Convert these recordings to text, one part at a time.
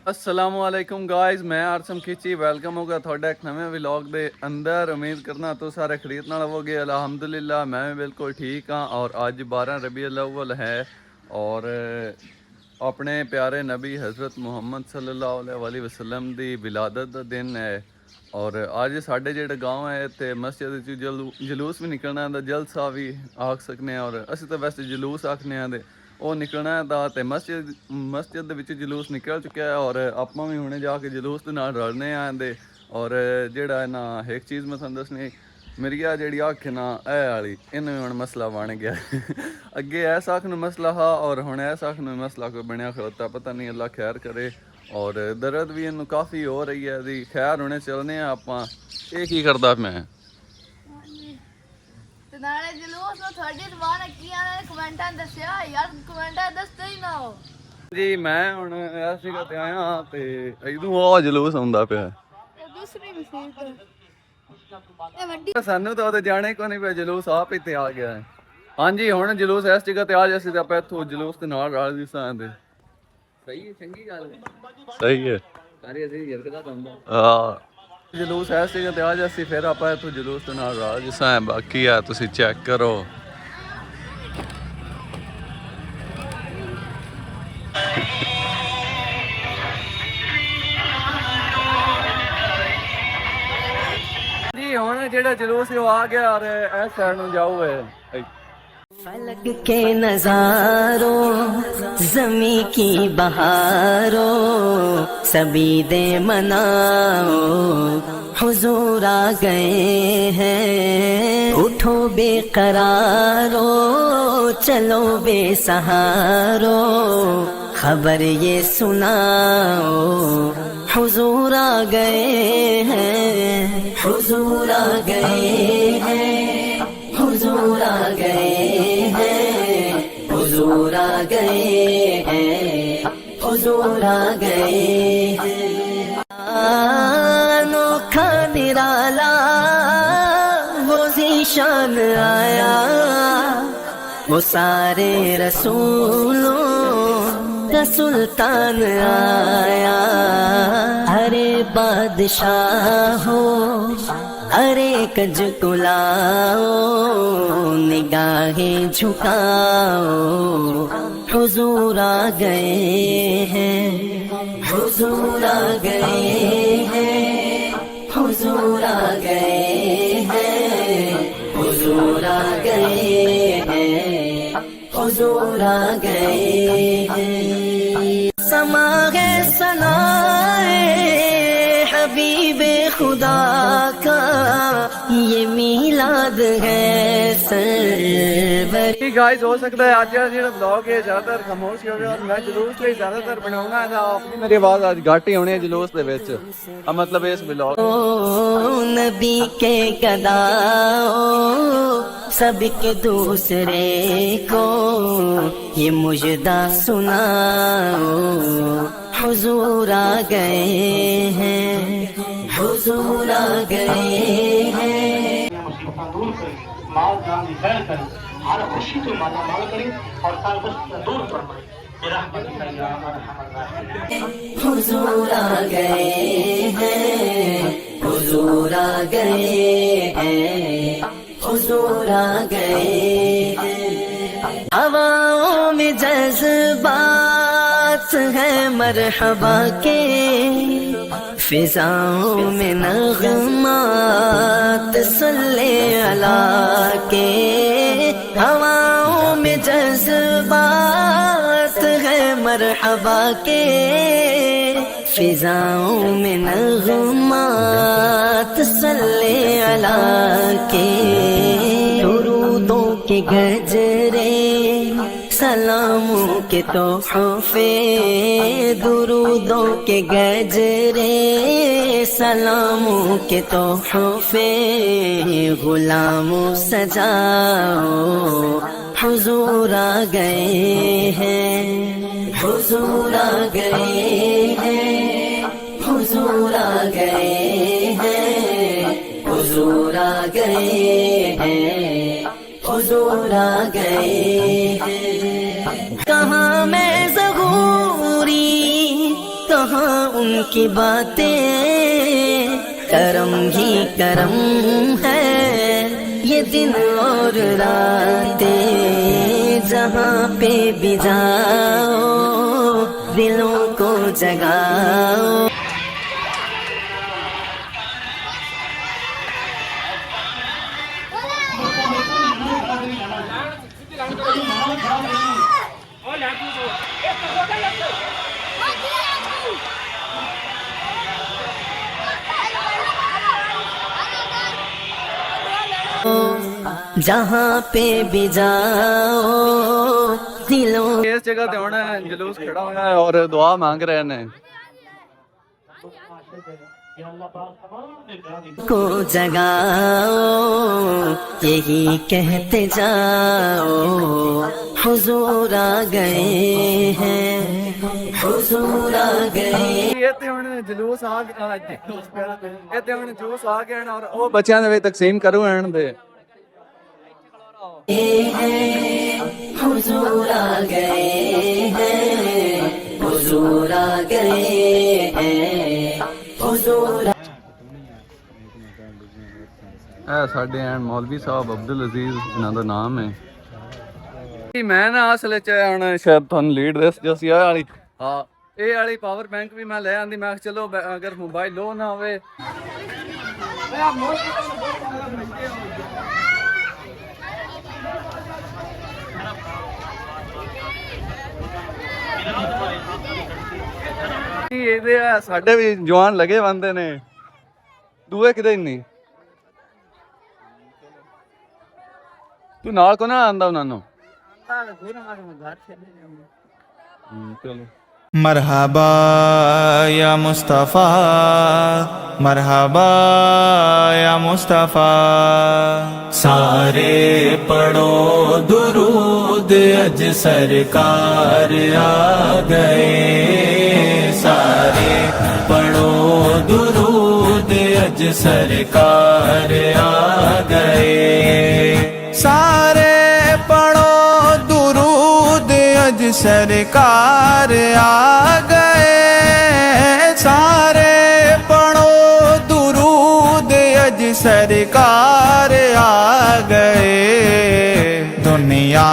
अस्सलामु अलैकुम गाइस, मैं आरसम खिची वेलकम होगा थोड़ा एक नवे व्लॉग दे अंदर। उम्मीद करना तो सारे खरीद नाल होगे। अल्हम्दुलिल्लाह मैं भी बिल्कुल ठीक हाँ। और आज 12 रबीउल अव्वल है और अपने प्यारे नबी हज़रत मुहम्मद सल्लल्लाहु अलैहि वसल्लम दी विलादत दा दिन है। और आज साढ़े जेह्ड़ा गाँव है इत्थे मस्जिद च जलूस भी निकलना दा, जलसा भी आख सकने हैं। और असीं तो वैसे जलूस आखने हैं दे ਉਹ ਨਿਕਲਣਾ ਦਾ ਤੇ ਮਸਜਿਦ ਦੇ ਵਿੱਚ ਜਲੂਸ ਨਿਕਲ ਚੁੱਕਿਆ ਹੈ। ਔਰ ਆਪਾਂ ਵੀ ਹੁਣੇ ਜਾ ਕੇ ਜਲੂਸ ਦੇ ਨਾਲ ਰਲਨੇ ਆਂਦੇ। ਔਰ ਜਿਹੜਾ ਨਾ ਇੱਕ ਚੀਜ਼ ਮੈਂ ਤੁਹਾਨੂੰ ਦੱਸਣੀ, ਮੇਰੀ ਆ ਜਿਹੜੀ ਅੱਖ ਨਾ ਇਹ ਵਾਲੀ, ਇਹਨੂੰ ਵੀ ਹੁਣ ਮਸਲਾ ਬਣ ਗਿਆ। ਅੱਗੇ ਐਸ ਅੱਖ ਨੂੰ ਮਸਲਾ ਹਾ ਔਰ ਹੁਣ ਐਸ ਅੱਖ ਨੂੰ ਮਸਲਾ ਕੋਈ ਬਣਿਆ ਖਲੋਤਾ, ਪਤਾ ਨਹੀਂ, ਅੱਲਾ ਖੈਰ ਕਰੇ। ਔਰ ਦਰਦ ਵੀ ਇਹਨੂੰ ਕਾਫੀ ਹੋ ਰਹੀ ਹੈ ਦੀ। ਖੈਰ ਹੁਣੇ ਚੱਲਨੇ ਆ ਆਪਾਂ। ਇਹ ਕੀ ਕਰਦਾ ਮੈਂ ਨਾਲੇ ਜਲੂਸ ਨੂੰ ਤੁਹਾਡੀ ਜ਼ਬਾਨ ਕੀ ਆਨੇ ਕਮੈਂਟਾਂ ਦੱਸਿਆ ਯਾਰ, ਕਮੈਂਟਾਂ ਦੱਸਦੇ ਹੀ ਨਾ ਹੋ ਜੀ। ਮੈਂ ਹੁਣ ਇਸ ਜਗ੍ਹਾ ਤੇ ਆਇਆ ਤੇ ਇਦੋਂ ਆ ਜਲੂਸ ਹੁੰਦਾ ਪਿਆ। ਇਹ ਦੂਸਰੀ ਮਸੀਤ ਇਹ ਵੱਡੀ ਸਾਨੂੰ ਤਾਂ ਉਹਦੇ ਜਾਣੇ ਕੋ ਨਹੀਂ ਪਿਆ, ਜਲੂਸ ਆਪ ਇੱਥੇ ਆ ਗਿਆ ਹੈ। ਹਾਂਜੀ ਹੁਣ ਜਲੂਸ ਇਸ ਜਗ੍ਹਾ ਤੇ ਆ ਜਾਸੀ ਤਾਂ ਆਪਾਂ ਇੱਥੋਂ ਜਲੂਸ ਦੇ ਨਾਲ ਰਲ ਜਿਸਾਂ ਦੇ। ਸਹੀ ਹੈ, ਚੰਗੀ ਗੱਲ ਹੈ, ਸਹੀ ਹੈ। ਸਾਰੀ ਅਸੀਂ ਹਰਕਤਾਂ ਹੁੰਦਾ ਹਾਂ। ਜਲੂਸ ਇਸ ਜਗ੍ਹਾ ਤੇ ਆ ਜਾਸੀ, ਫਿਰ ਆਪਾਂ ਇੱਥੋਂ ਜਲੂਸ ਦੇ ਨਾਲ ਰਲ ਜਿਸਾਂ। ਬਾਕੀ ਆ ਤੁਸੀਂ ਚੈੱਕ ਕਰੋ। ਜੀ ਹੁਣ ਜਿਹੜਾ ਜਲੂਸ ਉਹ ਆ ਗਿਆ ਔਰ ਇਸ ਸਾਈਡ ਨੂੰ ਜਾਊ ਹੈ। फलक के नजारों जमी की बहारों सभी दे मनाओ हुजूर आ गए हैं। उठो बेकरारो चलो बेसहारो खबर ये सुनाओ हुजूर आ गए हैं। हुजूर आ गए हैं, हुजूर आ गए हैं, हुजूर आ गए हैं, हुजूर आ गए हैं। अनोखा निराला वो ज़ीशान आया, वो सारे रसूलों का सुल्तान आया। अरे बादशाह हो अरे कज कुलाओ निगाहें झुकाओ हुजूर आ गए हैं। हुजूर आ गए हैं, हुजूर आ गए हैं, हुजूर आ गए हैं, हुजूर आ गए हैं। समा है सनाए हबीबे खुदा का ये मीलाद है सरवर। गाइस हो सकता है आज का जो ब्लॉग है ज़्यादातर खामोश हो गया और मैं जलूस ਲਈ ज़्यादातर बनाऊंगा ना। अपनी मेरी आवाज़ आज घट ही होनी है जलूस ਦੇ ਵਿੱਚ। मतलब इस ब्लॉग नबी के गदाओ सबके दूसरे को ये मुजदा सुनाओ हुजूर आ गए हैं। हुजूर आ गए हैं। मुसीबत दूर करे, माल जान की खैर करे, हर खुशी तो माला माल करे और साल बस दूर फरमाए। हुजूर आ गए हैं, हुजूर आ गए हैं, हुजूर आ गए हैं। हवाओं में जज्बात है मरहबा के, फिजाओं में नग़मात सल्ले अला के। हवाओं में जज्बात है मरहबा के, फिजाओं में नग़मात सल्ले अला के। दुरूदों के गजरे सलामों के तोहफे, दुरूदों के गजरे सलामों के तोहफे गुलामों सजाओ हुजूर आ गए हैं। हुजूर आ गए हैं, हुजूर आ गए हैं, हुजूर आ गए हैं, हुजूर आ गए हैं। कहाँ मैं ज़हूरी जहाँ उनकी बातें करम ही करम है। ये दिन और रातें जहाँ पे भी जाओ दिलों को जगाओ। जहाँ पे भी जाओ दिलों इस जगह ते होना है जुलूस खड़ा हुआ है और दुआ मांग रहे हैं। को जगाओ यही कहते जाओ हुजूर आ गए हैं, हुजूर आ गए। ਇਹ ਤੇ ਹੁਣ ਜਲੂਸ ਆ ਗਿਆ ਇਹ ਤੇ ਹੁਣ ਜਲੂਸ ਆ ਗਿਆ ਔਰ ਉਹ ਬੱਚਿਆਂ ਦੇ ਵਿੱਚ ਤਕਸੀਮ ਕਰੂ ਆਣ ਦੇ हुजूर आ गए हैं, हुजूर आ गए हैं, हुजूर। ਇਹ ਸਾਡੇ ਐਨ ਮੌਲਵੀ ਸਾਹਿਬ ਅਬਦੁਲ ਅਜ਼ੀਜ਼ ਇਹਨਾਂ ਦਾ ਨਾਮ ਹੈ। ਮੈਂ ਨਾ ਅਸਲ ਚ ਹੁਣ ਸ਼ਾਇਦ ਤੁਹਾਨੂੰ ਲੀਡ ਦਿਸ ਜੋ ਸੀ ਇਹ ਵਾਲੀ ਹਾਂ ਇਹ ਵਾਲੀ ਪਾਵਰ ਬੈਂਕ ਵੀ ਮੈਂ ਲੈ ਆਂਦੀ। ਮੈਂ ਕਿਹਾ ਚਲੋ ਅਗਰ ਮੋਬਾਈਲ ਲੋ ਨਾ ਹੋਵੇ ਇਹਦੇ ਸਾਡੇ ਵੀ ਜਵਾਨ ਲੱਗੇ ਬੰਦੇ ਨੇ ਦੂਏ ਕਿਤੇ ਨਹੀਂ। ਤੂੰ ਨਾਲ ਕੋ ਨਾ ਆਂਦਾ ਉਹਨਾਂ ਨੂੰ ਚਲੋ। मरहबा या मुस्तफ़ा, मरहबा या मुस्तफ़ा। सारे पढ़ो दुरूद अज सरकार आ गए। सारे पढ़ो दुरूद अज सरकार आ गए। सारे पढ़ो दुरूद अज सरकार आ गए। सारे पढ़ो दुरूद अज सरकार आ गए। दुनिया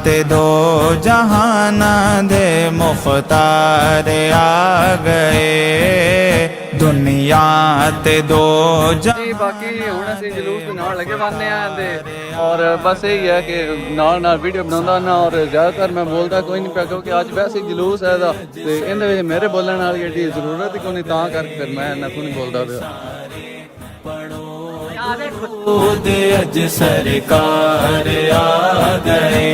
ते दो जहाना दे मुख्तार आ गए। दुनिया ते दो ਜੀ ਬਾਕੀ ਹੁਣ ਅਸੀਂ ਜਲੂਸ ਦੇ ਨਾਲ ਲੱਗੇ ਬੰਨੇ ਆਂ ਤੇ ਔਰ ਬਸ ਇਹ ਹੈ ਕਿ ਨਾਲ ਨਾਲ ਵੀਡੀਓ ਬਣਾਉਂਦਾ ਨਾ ਔਰ ਜ਼ਿਆਦਾਤਰ ਮੈਂ ਬੋਲਦਾ ਕੋਈ ਨਹੀਂ ਪਿਆ ਕਿਉਂਕਿ ਅੱਜ ਵੈਸੇ ਜਲੂਸ ਹੈ ਦਾ ਤੇ ਇਹਦੇ ਵਿੱਚ ਮੇਰੇ ਬੋਲਣ ਵਾਲੀ ਏਡੀ ਜ਼ਰੂਰਤ ਹੀ ਕੋਈ ਨਹੀਂ ਤਾਂ ਕਰਕੇ ਫਿਰ ਮੈਂ ਇਹਨਾਂ ਕੋਈ ਨਹੀਂ ਬੋਲਦਾ ਪਿਆ। अज सरकार आ गए।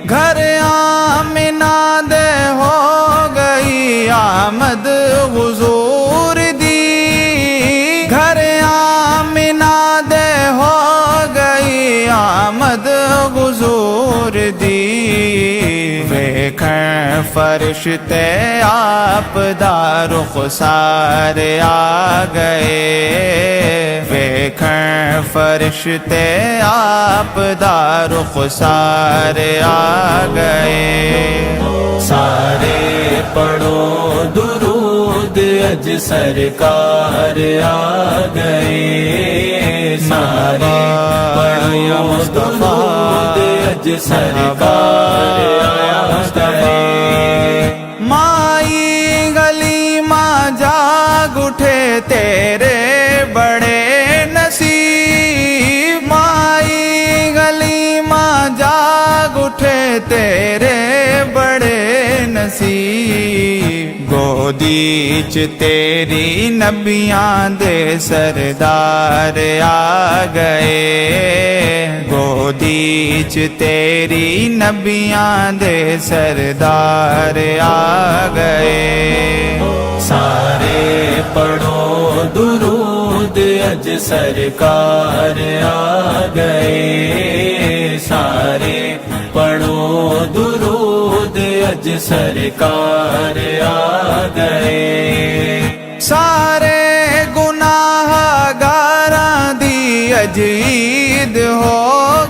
घर आमिना दे हो गई आमद हुजूर दी। घर आमिना दे हो गई आमद हुजूर दी। वेखण फरिश्ते आप दा रुखसार आ गए। वेखण फरिश्ते आप दा रुखसार आ गए। सारे पढ़ो दुरूद अज सरकार आ गए। सारे पढ़ो दुरूद अज सरकार आ गए। माई गली मां जाग उठे तेरे बड़े नसीब। माई गली मां जाग उठे तेरे बड़े नसीब। गोदी च तेरी नबियां दे सरदार आ गए। गोदी च तेरी नबियां दे सरदार आ गए। सारे पढ़ो दुरूद अज सरकार आ गए। सारे पढ़ो दुरूद अज सरकार आ गए। सारे गुनाहगारां दी अज ईद हो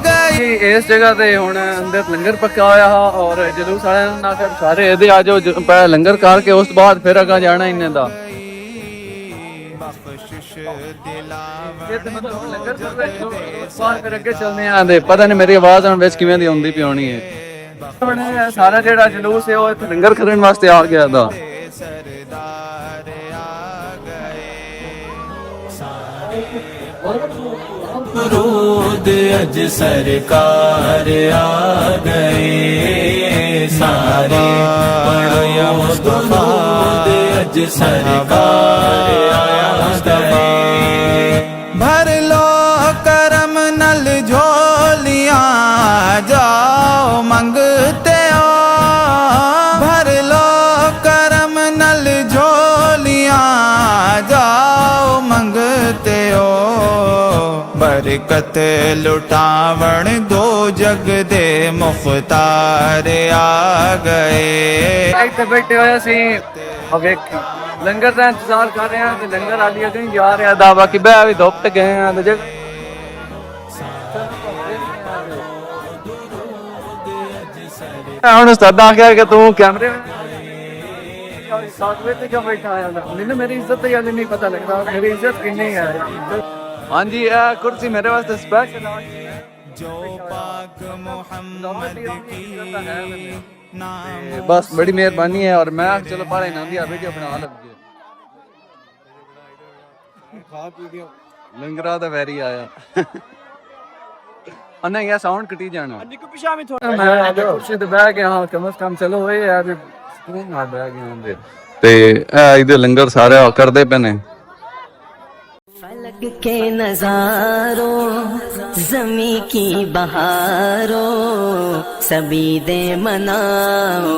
गई। ਇਸ ਜਗ੍ਹਾ ਤੇ ਹੁਣ ਅੰਦਰ ਲੰਗਰ ਪੱਕਾ ਹੋਇਆ ਹਾ ਔਰ ਜਲੂਸ ਵਾਲਿਆਂ ਨਾਲ ਫਿਰ ਸਾਰੇ ਇਹਦੇ ਆ ਜਾਓ ਪਹਿਲਾਂ ਲੰਗਰ ਕਰਕੇ ਉਸ ਤੋਂ ਬਾਅਦ ਫਿਰ ਅੱਗਾ ਜਾਣਾ ਇਹਨੇ ਦਾ ਬਖਸ਼ਿਸ਼ ਦਿਲਾਵਰ ਇਹ ਤੇ ਮਤਲਬ ਹੁਣ ਲੰਗਰ ਚੱਲ ਰਿਹਾ ਬਾਹਰ ਫਿਰ ਅੱਗੇ ਚੱਲਦੇ ਆਂ ਤੇ ਪਤਾ ਨਹੀਂ ਮੇਰੀ ਆਵਾਜ਼ ਹੁਣ ਵਿੱਚ ਕਿਵੇਂ ਦੀ ਆਉਂਦੀ ਪਈ ਹੋਣੀ ਹੈ ਹੁਣ ਇਹ ਸਾਰਾ ਜਿਹੜਾ ਜਲੂਸ ਹੈ ਉਹ ਇੱਥੇ ਲੰਗਰ ਕਰਨ ਵਾਸਤੇ ਆ ਗਿਆ ਦਾ ਸਰਦਾਰ ਆ ਗਏ ਰੋਦ ਅਜ ਸਰਕਾਰ ਆ ਗਏ ਸਾਰੇ ਪੜਿਆ ਮੁਸਤਫਾ ਅਜ ਸਰਕਾਰ ਆ ਗਏ ਭਰ ਲੋ ਕਰਮ ਨਲ ਝੋਲੀਆਂ ਜਾਓ ਮੰਗਤੇ ਹੋ ਭਰ ਲੋ ਕਰਮ ਨਲ ਝੋਲੀਆਂ ਜਾਓ ਮੰਗਤੇ ਹੋ ਬਰਕਤ ਲੁਟਾਵਣ ਦੋ ਜਗ ਦੇ ਮੁਖਤਾਰ ਆ ਗਏ ਇੱਥੇ ਬੈਠੇ ਹੋਏ ਸੀ ਆ ਵੇਖ ਲੰਗਰ ਦਾ ਇੰਤਜ਼ਾਰ ਕਰ ਰਹੇ ਹਾਂ ਤੇ ਲੰਗਰ ਆਲੀ ਅਗੇ ਜਾ ਰਿਹਾ ਦਾ ਬਾਕੀ ਬਹਿ ਵੀ ਧੁੱਪ ਤੇ ਗਏ ਆ ਤੇ ਹੁਣ ਉਸਤਾਦ ਆ ਗਿਆ ਕਿ ਤੂੰ ਕੈਮਰੇ ਸਾਥ ਵਿੱਚ ਕਿਉਂ ਬੈਠਾ ਆਇਆ ਮੈਨੂੰ ਮੇਰੀ ਇੱਜ਼ਤ ਤੇ ਯਾਰ ਨਹੀਂ ਪਤਾ ਲੱਗਦਾ ਮੇਰੀ ਇੱਜ਼ਤ ਕਿੰਨੀ ਹੈ ਹਾਂਜੀ ਇਹ ਕੁਰਸੀ ਮੇਰੇ ਵਾਸਤੇ ਸਪੈਸ਼ਲ ਆ ਜੋ ਪਾਕ ਮੁਹੰਮਦ ਕੀ ਨਾਮ बस बड़ी मेहरबानी है और मैं चलो पढ़े ना दिया वीडियो बना लग गया लंगरा तो वैरी आया नहीं यार साउंड कटी जाना मैं आगे कुर्सी ते बैठ गया हां कम से कम चलो होए यार स्क्रीन ना बैठ गया अंदर ते इधर लंगर सारे करदे पे ने फलक के नजारों जमी की बहारों सभी दे मनाओ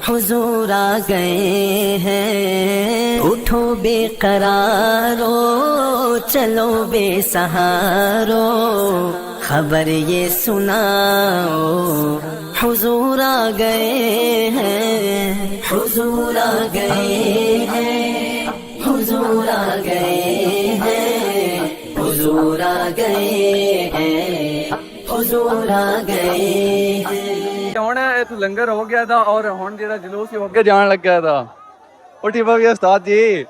हुजूर आ गए हैं उठो बेकरारो चलो बेसहारो खबर ये सुनाओ हुजूर आ गए हैं हुजूर आ गए हैं हुजूर आ गए हैं हुजूर आ गए हैं हुजूर आ गए हैं ਹੁਣ ਇਹ ਲੰਗਰ ਹੋ ਗਿਆ ਦਾ ਔਰ ਹੁਣ ਜਿਹੜਾ ਜਲੂਸ ਸੀ ਉਹ ਅੱਗੇ ਜਾਣ ਲੱਗਾ ਦਾ ਉਠੀ ਬਵੀ ਉਸਤਾਦ ਜੀ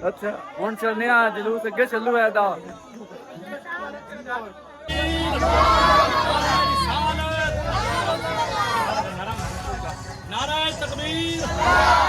ਅੱਛਾ ਹੁਣ ਚੱਲਨੇ ਆ ਜਲੂਸ ਅੱਗੇ ਚੱਲੂ ਹੈ ਦਾ नारायण तकबीर